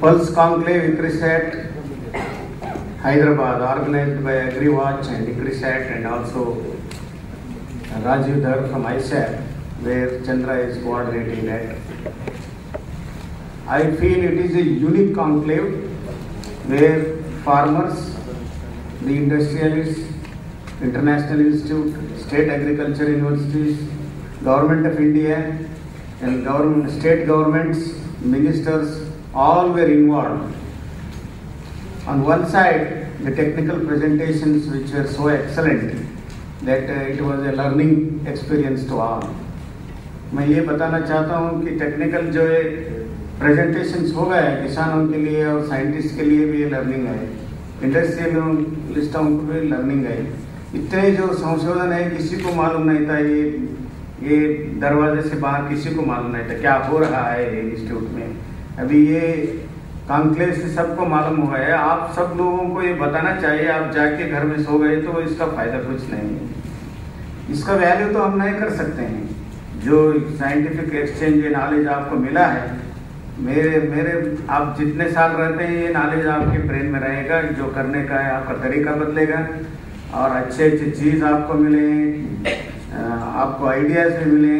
Pulse Conclave ICRISAT Hyderabad, organized by AgriWatch and ICRISAT, and also Rajiv Dhar from ISAP, where Chandra is coordinating that. I feel it is a unique conclave where farmers, the industrialists, International Institute, state agriculture universities, Government of India, and state governments, ministers, all were involved. On one side, the technical presentations which were so excellent that it was a learning experience to all. मैं ये बताना चाहता हूँ कि technical जो है presentations हो गए किसानों के लिए और साइंटिस्ट के लिए भी ये लर्निंग है, इंडस्ट्रियलिस्टों को भी लर्निंग है. इतने जो संशोधन है किसी को मालूम नहीं था, ये दरवाजे से बाहर किसी को मालूम नहीं था क्या हो रहा है इंस्टीट्यूट में. अभी ये कॉन्क्लेव से सबको मालूम हुआ है. आप सब लोगों को ये बताना चाहिए. आप जाके घर में सो गए तो इसका फायदा कुछ नहीं है. इसका वैल्यू तो हम नहीं कर सकते हैं. जो साइंटिफिक एक्सचेंज ये नॉलेज आपको मिला है, मेरे आप जितने साल रहते हैं ये नॉलेज आपके ब्रेन में रहेगा. जो करने का है आपका तरीका बदलेगा और अच्छे चीज़ आपको मिले, आपको आइडियाज भी मिले.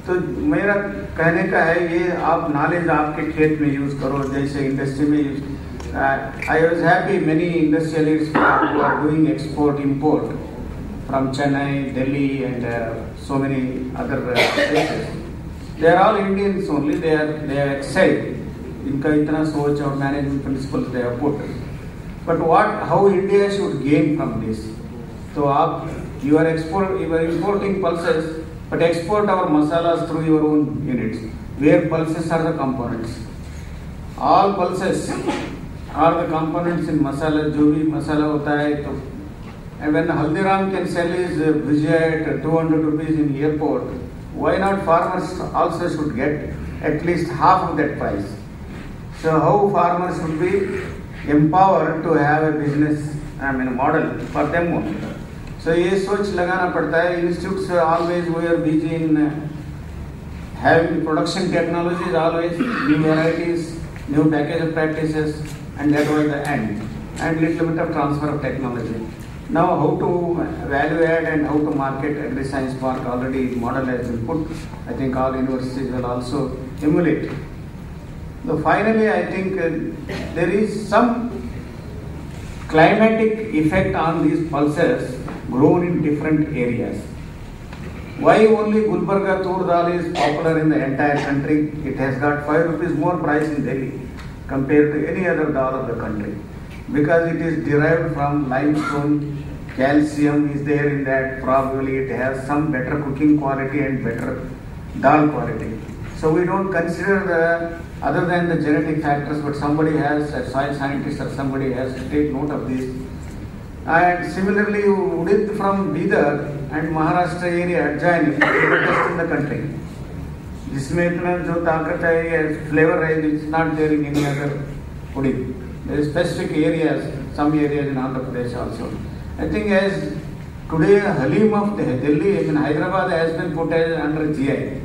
तो मेरा कहने का है ये आप नॉलेज आपके खेत में यूज़ करो, जैसे इंडस्ट्री में use. I was happy many industrialist who are doing export import from Chennai, Delhi and so many other places. They are all Indians only. They are excelled. इनका इतना सोच और management principles they have put. But how India should gain from this? So you are importing pulses, but export our masalas through your own units, where pulses are the components. All pulses are the components in masala. जो भी मसाला होता है तो. And when Haldiram can sell his bhujia at 200 rupees in airport, why not farmers also should get at least half of that price? So how farmers should be empowered to have a business, model for them only. So ये सोच लगाना पड़ता है. Institutes always we are busy in having production technologies, always new varieties, new package of practices, and that was the end. And little bit of transfer of technology. Now how to value add and how to market Agri-Science Park already model has been put. I think all universities will also emulate. So finally I think there is some climatic effect on these pulses grown in different areas. Why only Gulbarga tur dal is popular in the entire country? It has got 5 rupees more price in Delhi compared to any other dal of the country. Because it is derived from limestone, calcium is there in that, probably it has some better cooking quality and better dal quality. So we don't consider other than the genetic factors, but somebody has, a soil scientist or somebody has to take note of this. And similarly, Udit from Bidar and Maharashtra area adjoining, the best in the country. जिसमें इतना जो ताकत है ये flavour है, it's not there in any other Udit. There are specific areas, some areas in Andhra Pradesh also. I think as today Halim of Delhi, Hyderabad has been put under GI,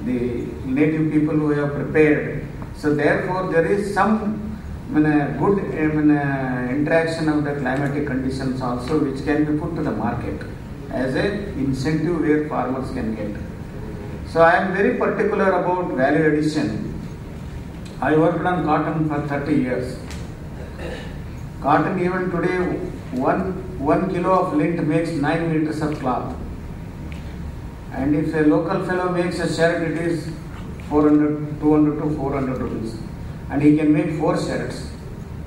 the native people who have prepared. So therefore there is some good interaction of the climatic conditions also, which can be put to the market as a incentive where farmers can get. So I am very particular about value addition. I worked on cotton for 30 years. Cotton even today, one kilo of lint makes 9 meters of cloth. And if a local fellow makes a shirt, it is 200 to 400 rupees. And he can make 4 shirts,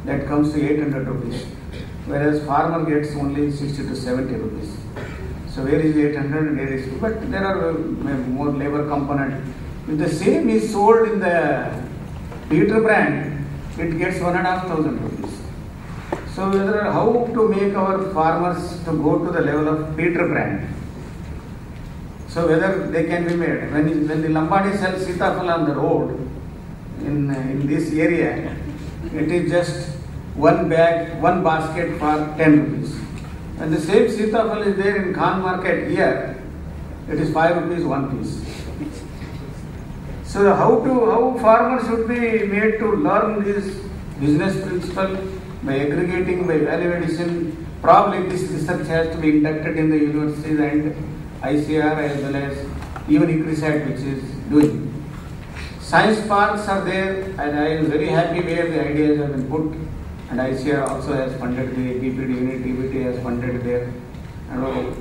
that comes to 800 rupees. Whereas farmer gets only 60 to 70 rupees. So where is 800 and where is, but there are more labor component. If the same is sold in the Peter brand, it gets 1,500 rupees. So how to make our farmers to go to the level of Peter brand? So whether they can be made. When the Lambadi sells Sitafal on the road in this area, it is just one basket for 10 rupees. And the same Sitafal is there in Khan market here, it is 5 rupees one piece. So how farmers should be made to learn this business principle by aggregating, by value addition. Probably this research has to be inducted in the universities and ICR as well as even ICRISAT, which is doing. Science parks are there, and I am very happy where the ideas have been put. And ICR also has funded the PPD unit, TBT has funded there. And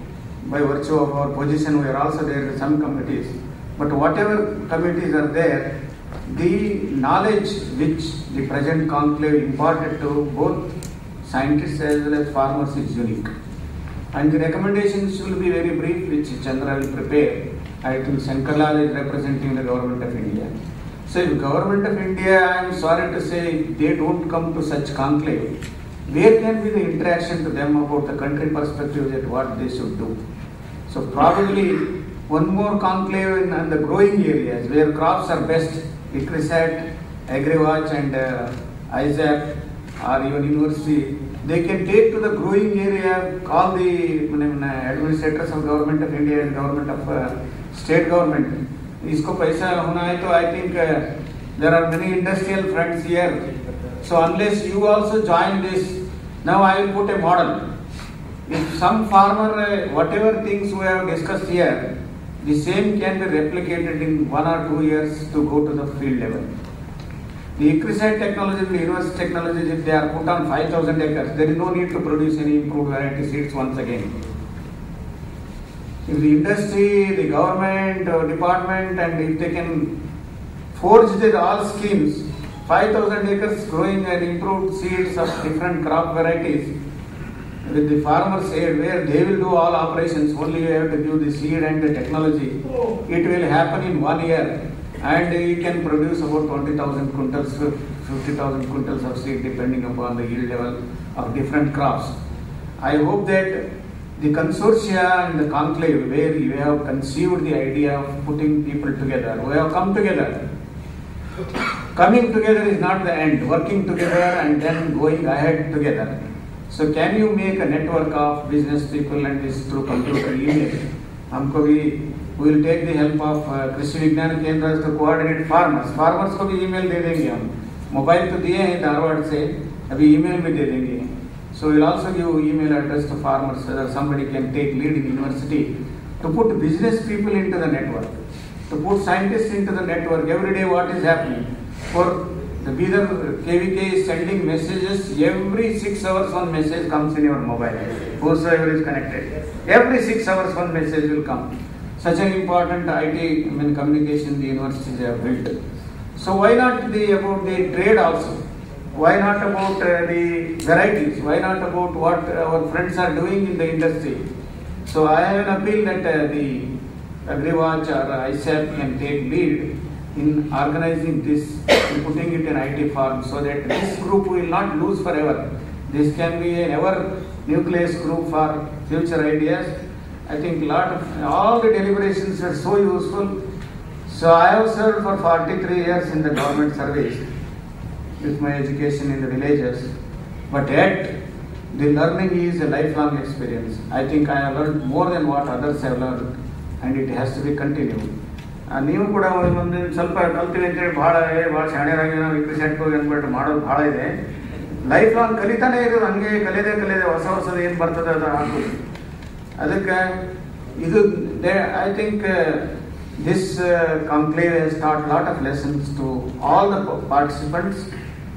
by virtue of our position, we are also there in some committees. But whatever committees are there, the knowledge which the present conclave imparted to both scientists as well as farmers is unique. And the recommendations will be very brief, which Chandra will prepare. I think Shankarlal is representing the Government of India. So if Government of India, I am sorry to say, they don't come to such conclave, where can be the interaction to them about the country perspective that what they should do? So probably one more conclave in the growing areas where crops are best, ICRISAT, AgriWatch and ISAP or even university, they can take to the growing area, call the administrators of Government of India and Government of state government. इसको पैसा होना है तो I think there are many industrial friends here. So unless you also join this, now I will put a model. If some farmer, whatever things we have discussed here, the same can be replicated in 1 or 2 years to go to the field level. The ICRISAT technology, the university technologies, if they are put on 5,000 acres, there is no need to produce any improved variety seeds once again. If the industry, the government, department, and if they can forge their all schemes, 5,000 acres growing and improved seeds of different crop varieties, with the farmer's aid, where they will do all operations, only you have to give the seed and the technology, it will happen in 1 year. And you can produce about 20,000 quintals, 50,000 quintals of seed depending upon the yield level of different crops. I hope that the consortia and the conclave where you have conceived the idea of putting people together, we have come together. Coming together is not the end, working together and then going ahead together. So can you make a network of business people and this through computer email? We will take the help of कृषि विज्ञान केंद्र to coordinate farmers. Farmers को भी email दे देंगे हम. Mobile तो दिए हैं धारवाड़ से, अभी email भी दे देंगे. So we will also give email address to farmers so that somebody can take lead in university to put business people into the network, to put scientists into the network. Every day what is happening? For the Bidar KVK is sending messages, every 6 hours one message comes in your mobile, whosoever is connected. Every 6 hours one message will come. Such an important IT, communication the universities have built. So why not about the trade also? Why not about the varieties? Why not about what our friends are doing in the industry? So I have an appeal that the AgriWatch or ISAP can take lead in organizing this and putting it in IT form so that this group will not lose forever. This can be an ever nucleus group for future ideas. I think all the deliberations were so useful. So I have served for 43 years in the government service with my education in the villages. But yet, the learning is a lifelong experience. I think I have learned more than what others have learned, and it has to be continued. ನೀವು ಕೂಡ ಒಂದು ಸ್ವಲ್ಪ ಕಲ್ತೀವಿ ಅಂತೇಳಿ ಭಾಳ ಶಾಣ್ಯರಾಗಿ ನಾವು ICRISAT ಅಂದ್ಬಿಟ್ಟು ಮಾಡೋದು ಭಾಳ ಇದೆ. ಲೈಫ್ ಲಾಂಗ್ ಕಲಿತಾನೆ ಇರೋದು, ಹಂಗೆ ಕಲಿಯದೆ ಹೊಸದು ಏನು ಬರ್ತದೆ ಅದು ಆಗೋದು. ಅದಕ್ಕೆ ಇದು I think this conclave has taught a lot of lessons to all the participants.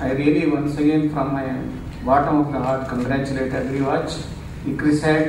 I really once again from my bottom of the heart congratulate AgriWatch, ICRISAT,